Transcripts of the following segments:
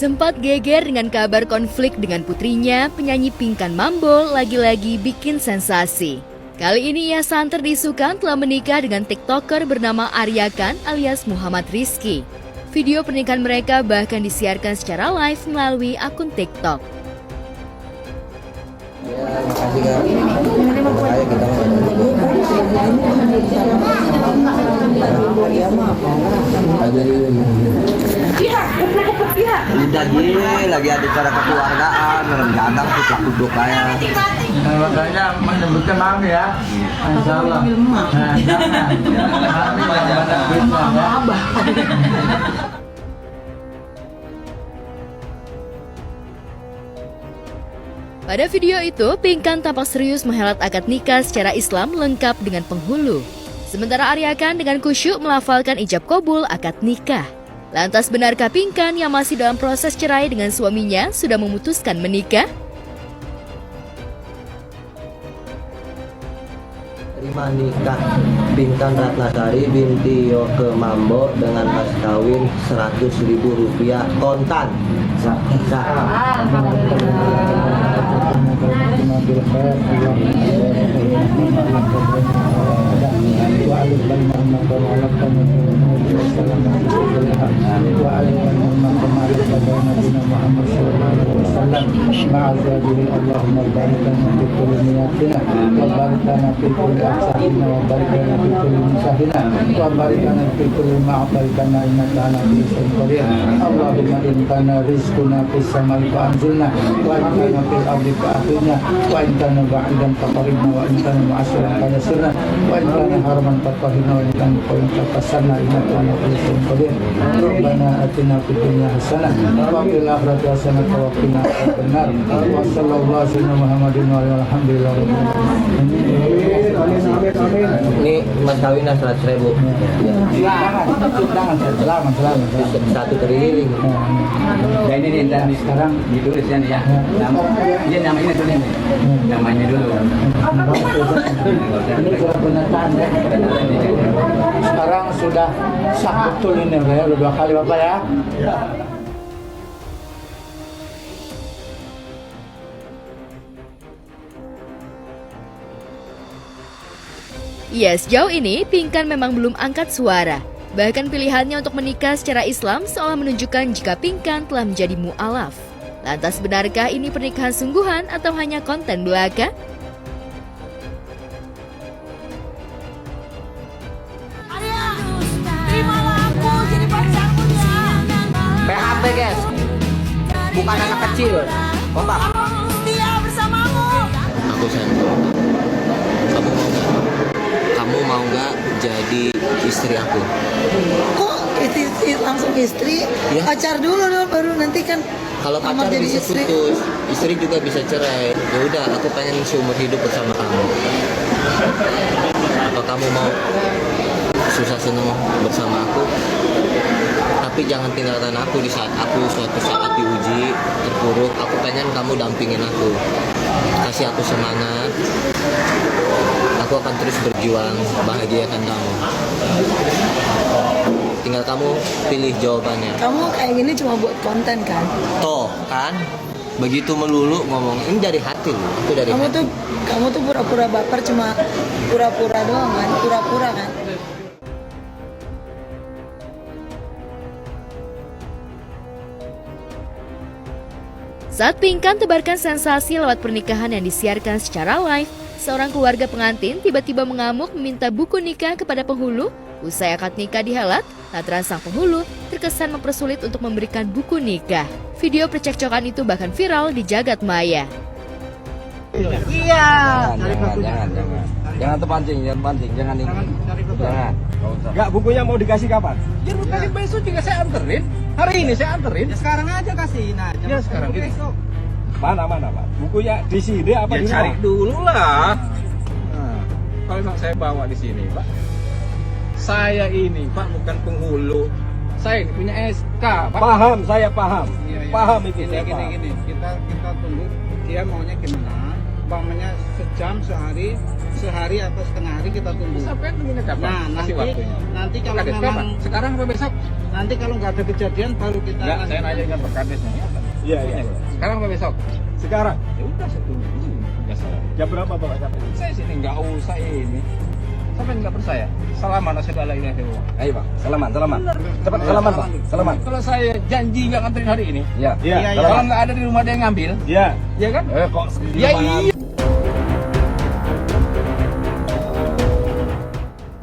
Sempat geger dengan kabar konflik dengan putrinya, penyanyi Pinkan Mambo lagi-lagi bikin sensasi. Kali ini ia santer diisukan telah menikah dengan TikToker bernama Aryakan alias Muhammad Rizky. Video pernikahan mereka bahkan disiarkan secara live melalui akun TikTok. Ya, makasih Kak. Ayo kita lagi ada cara kekeluargaan, kadang tuh duduk kayak. Makanya menyebutkan mami ya. Insyaallah. Nah, jangan. Pada video itu, Pinkan tampak serius menghelat akad nikah secara Islam lengkap dengan penghulu. Sementara Aryakan dengan khusyuk melafalkan ijab kabul akad nikah. Lantas benarkah Pinkan yang masih dalam proses cerai dengan suaminya sudah memutuskan menikah? Terima nikah Pinkan Ratnasari binti Yoke Mambo dengan mas kawin Rp100.000 kontan. Allahumma intana rizquna fis samai fa anzilna wa intana fil ardi fa akhirna wa intana ba'idan fa qaribna wa intana mu'assiran fa yassirna wa intana haraman fa tahirna wa intana qawlan fa fassarna innaka ala kulli shay'in qadir. Rabbana atina fid dunya hasanah wa fil akhirati hasanah wa qina adzabannar. Wa sallallahu alaihi Muhammadin wa alhamdulillah. Ini mas kawin 100.000. Selamat. Satu triliun. Dan ini dan sekarang ditulis ya nih ya. Nama ini tulis nih. Namanya dulu. Ini surat pernyataan ya. Sekarang sudah sah betul ini ya, udah 2 kali Bapak ya. Ya, sejauh ini Pinkan memang belum angkat suara. Bahkan pilihannya untuk menikah secara Islam seolah menunjukkan jika Pinkan telah menjadi mu'alaf. Lantas benarkah ini pernikahan sungguhan atau hanya konten belaka? Arya, terimalah aku jadi pacarmu ya. PHP guys, bukan anak kecil. Kompak. Aku setia bersamamu. Aku sayang kamu mau nggak? Kamu mau nggak jadi istri aku? Kok langsung istri? Ya. Pacar dulu dong, baru nanti kan Kalau lamar pacar jadi bisa istri. putus, istri juga bisa cerai. Ya udah, aku pengen seumur hidup bersama kamu. Apa kamu mau susah senang bersama aku? Tapi jangan tinggalkan aku di saat aku suatu saat diuji, terpuruk. Aku pengen kamu dampingin aku, kasih aku semangat. Aku akan terus berjuang, bahagiakan kamu. Tinggal kamu pilih jawabannya. Kamu kayak gini cuma buat konten kan? Toh kan, begitu melulu ngomong ini dari hati loh. Aku dari hati. Kamu tuh pura-pura baper, cuma pura-pura doang kan? Pura-pura kan? Saat Pinkan tebarkan sensasi lewat pernikahan yang disiarkan secara live, seorang keluarga pengantin tiba-tiba mengamuk meminta buku nikah kepada penghulu. Usai akad nikah dihelat, lantaran sang penghulu terkesan mempersulit untuk memberikan buku nikah. Video percekcokan itu bahkan viral di jagat maya. Jangan terpancing, jangan ini. Jangan. Enggak, bukunya mau dikasih kapan? Ya tadi besok juga saya anterin. Hari ini saya anterin. Ya sekarang aja kasihin aja. Ya sekarang ini. Besok. Mana Pak? Bukunya di sini apa Ya di cari rumah? dulu lah. Nah, kalau memang saya bawa di sini, Pak. Saya ini, Pak, bukan penghulu. Saya ini punya SK, Pak. Paham, saya paham. Iya. Paham itu. Gini. Kita tunggu dia maunya gimana. umpamanya sejam sehari atau setengah hari kita tunggu. Sampai tunggunya kapan? Nah, Kasih waktunya. nanti kalau Kades memang kapan? Sekarang apa besok? nanti kalau nggak ada kejadian baru kita Enggak, lanjut. saya nanya kan Pak Kadesnya. Iya. Sekarang apa besok? Sekarang Ya udah saya tunggu. Biasa. jam berapa Pak Kapten? Saya sini nggak usah ini. Sampai nggak percaya. Salaman asyhadu alla ilaha illallah. Ayo Pak, salaman. Cepat salaman Pak, salaman. Kalau saya janji nggak nganterin hari ini, Iya. kalau nggak ada di rumah dia yang ngambil, Iya. ya kan? Kok Ya iya.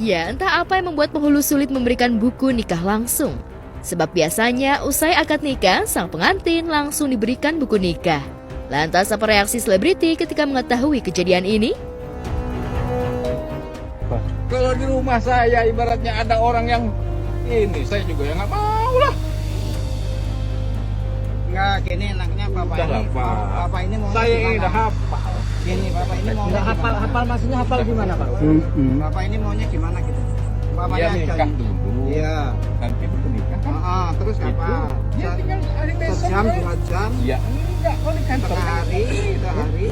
Ya, entah apa yang membuat penghulu sulit memberikan buku nikah langsung. Sebab biasanya usai akad nikah, sang pengantin langsung diberikan buku nikah. Lantas apa reaksi selebriti ketika mengetahui kejadian ini? Kalau di rumah saya ibaratnya ada orang yang ini, saya juga yang nggak mau lah. Nggak, gini enaknya bapak Udah ini. lah, Pak. Bapak ini mau Saya ini udah hafal. Gini, bapak ini mau hafal maksudnya hafal gimana Pak? Bapak ini maunya gimana gitu? Bapaknya Dia nikah dulu. Iya. Nanti baru nikah kan? Terus Itu. apa? Dia tinggal hari besok. Sejam, kan? 2 jam, Ya enggak, kalau di kantor. setengah hari, 2 hari.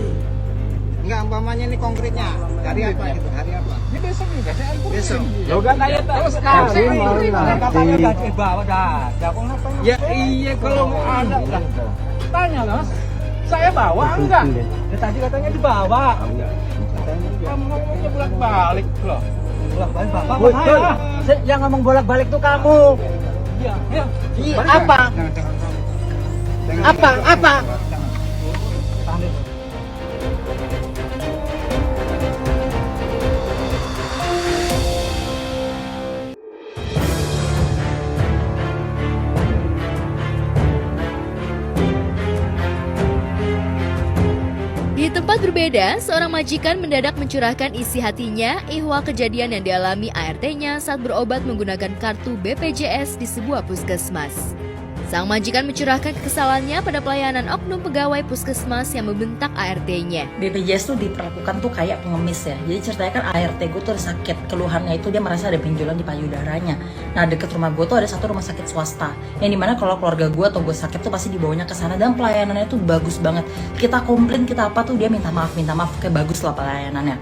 Enggak, umpamanya ini konkretnya. Hari apa gitu? Hari apa? Ini besok juga saya antar. Besok. Ya udah kayak Kalau sekarang saya ini katanya udah dibawa dah. Kok ngapain? Ya iya kalau mau ada lah. Tanya lah. Saya bawa enggak? Ya tadi katanya dibawa. Kamu ngomongnya bolak-balik loh. Bolak-balik Bapak. Betul. Yang ngomong bolak-balik tuh kamu. Iya, iya. Apa? Apa? Di tempat berbeda, seorang majikan mendadak mencurahkan isi hatinya ihwal kejadian yang dialami ART-nya saat berobat menggunakan kartu BPJS di sebuah puskesmas. Sang majikan mencurahkan kekesalannya pada pelayanan oknum pegawai puskesmas yang membentak ART-nya. BPJS tuh diperlakukan tuh kayak pengemis ya. Jadi ceritanya kan ART gue tuh sakit. Keluhannya itu dia merasa ada benjolan di payudaranya. Nah deket rumah gue tuh ada satu rumah sakit swasta. Yang dimana kalau keluarga gue atau gue sakit tuh pasti dibawanya ke sana. Dan pelayanannya tuh bagus banget. Kita komplain, kita apa tuh dia minta maaf. Kayak bagus lah pelayanannya.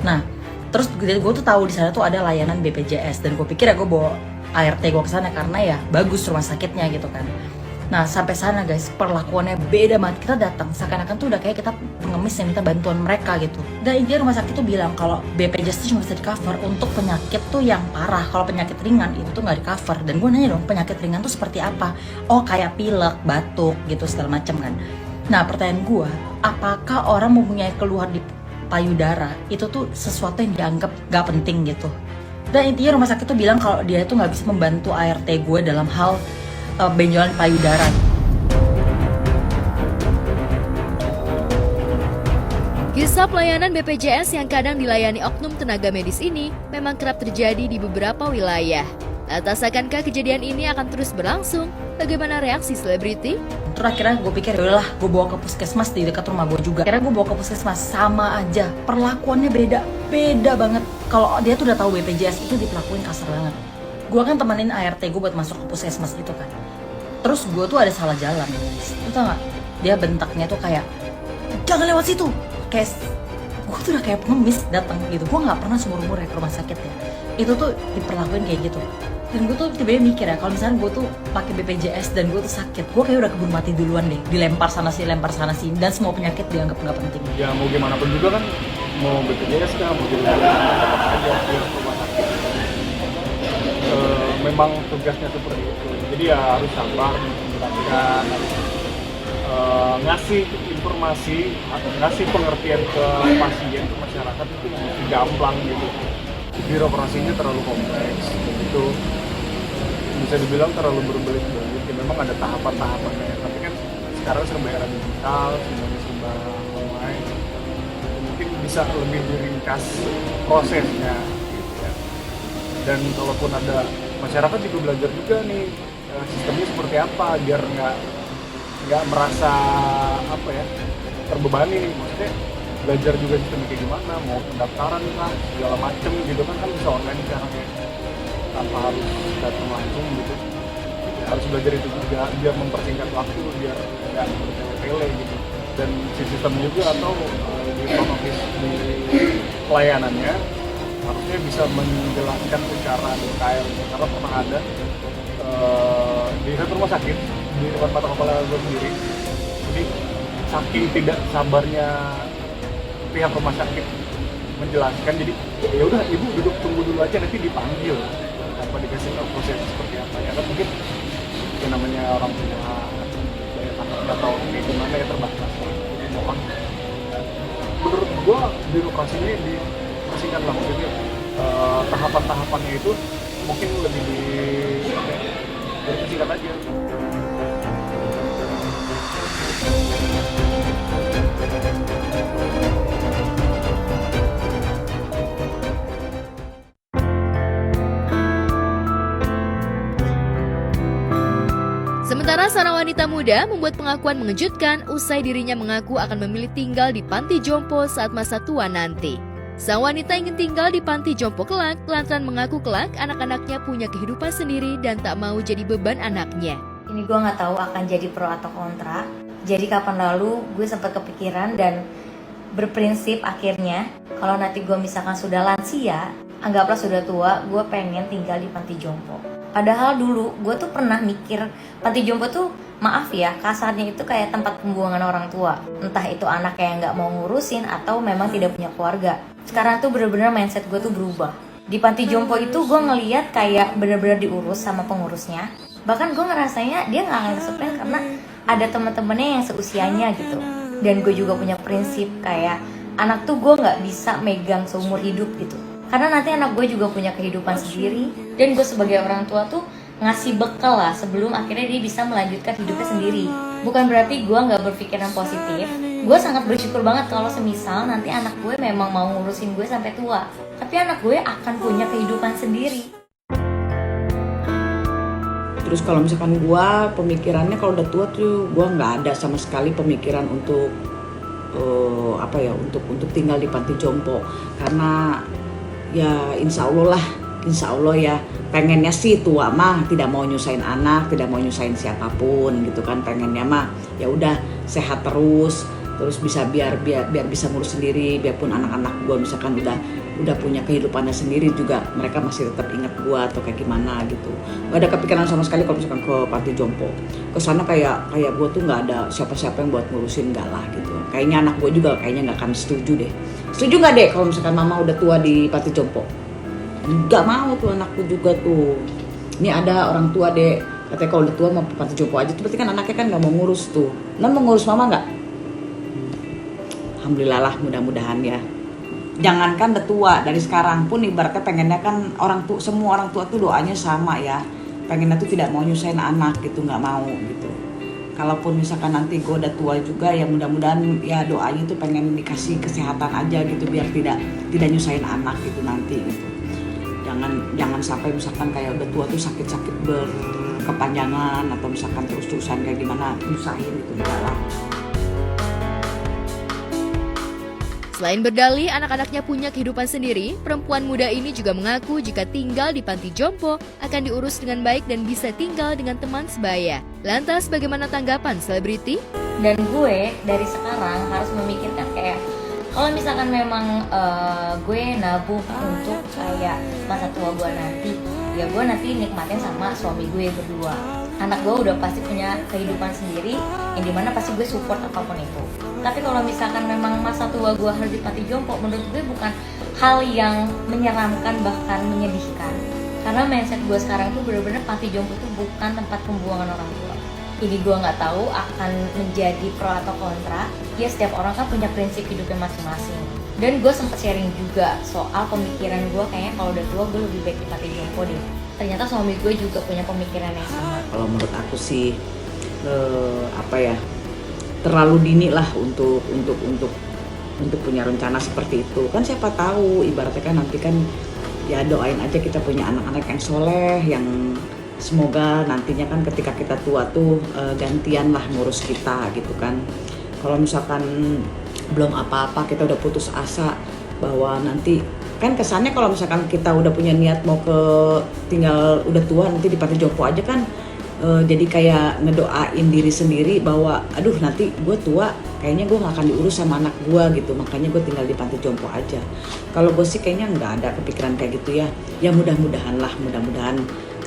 Nah terus gue tuh tahu di sana tuh ada layanan BPJS. Dan gue pikir ya gue bawa ART gue kesana karena ya bagus rumah sakitnya gitu kan. Nah sampai sana guys perlakuannya beda banget. Kita datang seakan-akan tuh udah kayak kita pengemis yang minta bantuan mereka gitu. Dan intinya rumah sakit tuh bilang kalau BPJS tuh cuma bisa di cover untuk penyakit tuh yang parah. Kalau penyakit ringan itu tuh nggak di cover. Dan gue nanya dong penyakit ringan tuh seperti apa? Oh kayak pilek, batuk gitu segala macem kan. Nah pertanyaan gue, apakah orang mempunyai keluhan di payudara itu tuh sesuatu yang dianggap gak penting gitu? Dan intinya rumah sakit tuh bilang kalau dia itu nggak bisa membantu ART gue dalam hal benjolan payudara. Kisah pelayanan BPJS yang kadang dilayani oknum tenaga medis ini memang kerap terjadi di beberapa wilayah. Lantas akankah kejadian ini akan terus berlangsung? Bagaimana reaksi selebriti? Terus akhirnya gue pikir yaudahlah gue bawa ke puskesmas di dekat rumah gue juga. Akhirnya gue bawa ke puskesmas sama aja. Perlakuannya beda banget. Kalau dia tuh udah tahu BPJS itu diperlakuin kasar banget. Gue kan temenin ART gue buat masuk ke puskesmas itu kan. Terus gue tuh ada salah jalan guys. Lu tau gak? Dia bentaknya tuh kayak jangan lewat situ. Kayak gue tuh udah kayak pengemis datang gitu. Gue nggak pernah seumur-umur ya ke rumah sakit ya. Itu tuh diperlakuin kayak gitu. Dan gue tuh tiba-tiba mikir ya, kalau misalnya gue tuh pakai BPJS dan gue tuh sakit, gue kayak udah keburu mati duluan deh, dilempar sana sini, dan semua penyakit dianggap nggak penting. Ya mau gimana pun juga kan, mau BPJS kah, mau jadi tetap aja di rumah sakit. Memang tugasnya seperti itu. Jadi ya harus sabar, menjelaskan, ngasih informasi atau ngasih pengertian ke pasien, ke masyarakat itu mesti gamblang gitu. Birokrasinya terlalu kompleks, gitu. Bisa dibilang terlalu berbelit-belit. Ya, memang ada tahapan-tahapannya, tapi kan sekarang serba era digital, semuanya serba online. Mungkin bisa lebih diringkas prosesnya, gitu ya. Dan kalaupun ada masyarakat juga belajar juga nih sistemnya seperti apa, biar nggak merasa apa ya terbebani nih, maksudnya belajar juga sistemnya kayak gimana, mau pendaftaran lah segala macem gitu kan bisa online sekarang ya, tanpa harus datang langsung gitu. Ya, harus belajar itu juga biar mempersingkat waktu, biar nggak bertele-tele gitu. Dan si sistem juga atau front office di pelayanannya harusnya bisa menjelaskan secara detail, karena pernah ada di satu rumah sakit di depan mata kepala gue sendiri. Jadi saking tidak sabarnya pihak rumah sakit menjelaskan, jadi ya udah ibu duduk tunggu dulu aja, nanti dipanggil apa dikasih tahu proses seperti apa ya kan. Mungkin itu namanya orang punya daya tangkap nggak tahu kayak gimana ya, terbatas. Mohon menurut gua birokrasi ini dipersingkat lah, maksudnya tahapan-tahapannya itu mungkin lebih dipersingkat aja. Sementara seorang wanita muda membuat pengakuan mengejutkan usai dirinya mengaku akan memilih tinggal di panti jompo saat masa tua nanti. Sang wanita ingin tinggal di panti jompo kelak lantaran mengaku kelak anak-anaknya punya kehidupan sendiri dan tak mau jadi beban anaknya. Ini gue nggak tahu akan jadi pro atau kontra. Jadi kapan lalu gue sempat kepikiran dan berprinsip akhirnya kalau nanti gue misalkan sudah lansia, anggaplah sudah tua, gue pengen tinggal di panti jompo. Padahal dulu gue tuh pernah mikir panti jompo tuh, maaf ya, kasarnya itu kayak tempat pembuangan orang tua. Entah itu anak yang nggak mau ngurusin atau memang tidak punya keluarga. Sekarang tuh bener-bener mindset gue tuh berubah. Di panti jompo itu gue ngeliat kayak bener-bener diurus sama pengurusnya. Bahkan gue ngerasanya dia nggak akan kesepian karena ada teman-temannya yang seusianya gitu. Dan gue juga punya prinsip kayak anak tuh gue nggak bisa megang seumur hidup gitu. Karena nanti anak gue juga punya kehidupan sendiri. Dan gue sebagai orang tua tuh ngasih bekal lah sebelum akhirnya dia bisa melanjutkan hidupnya sendiri. Bukan berarti gue gak berpikiran positif. Gue sangat bersyukur banget kalau semisal nanti anak gue memang mau ngurusin gue sampai tua. Tapi anak gue akan punya kehidupan sendiri. Terus kalau misalkan gue pemikirannya kalau udah tua tuh gue gak ada sama sekali pemikiran untuk untuk tinggal di panti jompo. Karena ya insya Allah ya pengennya sih tua mah tidak mau nyusahin anak, tidak mau nyusahin siapapun gitu kan. Pengennya mah ya udah sehat terus bisa biar bisa ngurus sendiri, biarpun anak-anak gue misalkan udah punya kehidupannya sendiri juga mereka masih tetap ingat gue atau kayak gimana gitu. Gak ada kepikiran sama sekali kalau misalkan ke panti jompo. Kesana kayak gue tuh nggak ada siapa-siapa yang buat ngurusin, enggak lah gitu. Kayaknya anak gue juga kayaknya nggak akan setuju deh. Setuju nggak deh kalau misalkan mama udah tua di panti jompo? Nggak mau tuh anakku juga tuh. Ini ada orang tua deh, katanya kalau udah tua mau panti jompo aja. Tuh berarti kan anaknya kan nggak mau ngurus tuh. Non mau ngurus mama nggak? Alhamdulillah lah, mudah-mudahan ya. Jangankan udah tua, dari sekarang pun ibaratnya pengennya kan semua orang tua tuh doanya sama ya. Pengennya tuh tidak mau nyusahin anak gitu, nggak mau gitu. Kalaupun misalkan nanti gue udah tua juga ya mudah-mudahan ya doanya tuh pengen dikasih kesehatan aja gitu biar tidak nyusahin anak gitu nanti gitu. Jangan sampai misalkan kayak udah tua tuh sakit-sakit berkepanjangan atau misalkan terus-terusan kayak gimana nyusahin gitu enggak lah. Selain berdalih anak-anaknya punya kehidupan sendiri, perempuan muda ini juga mengaku jika tinggal di panti jompo akan diurus dengan baik dan bisa tinggal dengan teman sebaya. Lantas bagaimana tanggapan selebriti? Dan gue dari sekarang harus memikirkan kayak kalau misalkan memang gue nabung untuk kayak masa tua gue nanti, ya gue nanti nikmatin sama suami gue berdua. Anak gue udah pasti punya kehidupan sendiri, yang dimana pasti gue support apapun itu. Tapi kalau misalkan memang masa tua gue harus di panti jompo, menurut gue bukan hal yang menyeramkan bahkan menyedihkan. Karena mindset gue sekarang tuh bener-bener panti jompo tuh bukan tempat pembuangan orang tua. Ini gue nggak tahu akan menjadi pro atau kontra. Ya setiap orang kan punya prinsip hidupnya masing-masing. Dan gue sempat sharing juga soal pemikiran gue kayaknya kalau udah tua gue lebih baik di panti jompo deh. Ternyata suami gue juga punya pemikiran yang sama. Kalau menurut aku sih terlalu dini lah untuk punya rencana seperti itu. Kan siapa tahu ibaratnya kan nanti kan ya doain aja kita punya anak-anak yang soleh, yang semoga nantinya kan ketika kita tua tuh gantian lah ngurus kita gitu kan. Kalau misalkan belum apa-apa kita udah putus asa bahwa nanti kan kesannya kalau misalkan kita udah punya niat mau tinggal udah tua nanti di panti jompo aja kan jadi kayak ngedoain diri sendiri bahwa aduh nanti gue tua kayaknya gue gak akan diurus sama anak gue gitu, makanya gue tinggal di panti jompo aja. Kalau gue sih kayaknya nggak ada kepikiran kayak gitu ya. Ya mudah-mudahan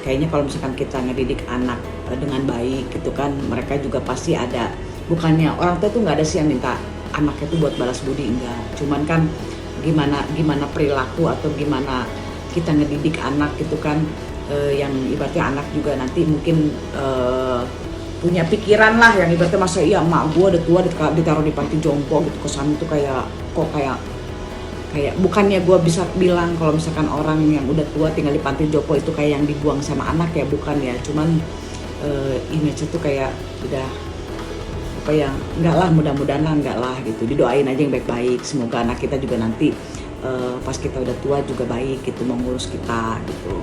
kayaknya kalau misalkan kita ngedidik anak dengan baik gitu kan, mereka juga pasti ada, bukannya orang tua tuh nggak ada sih yang minta anaknya tuh buat balas budi, enggak, cuman kan gimana perilaku atau gimana kita ngedidik anak gitu kan, yang ibaratnya anak juga nanti mungkin punya pikiran lah yang ibaratnya masa iya emak gue udah tua ditaruh di panti jompo gitu, kesan itu kayak bukannya gue bisa bilang kalau misalkan orang yang udah tua tinggal di panti jompo itu kayak yang dibuang sama anak ya, bukan ya, cuman image itu kayak udah apa ya, enggak lah, mudah-mudahan lah enggak lah gitu, didoain aja yang baik-baik, semoga anak kita juga nanti pas kita udah tua juga baik gitu, mengurus kita gitu.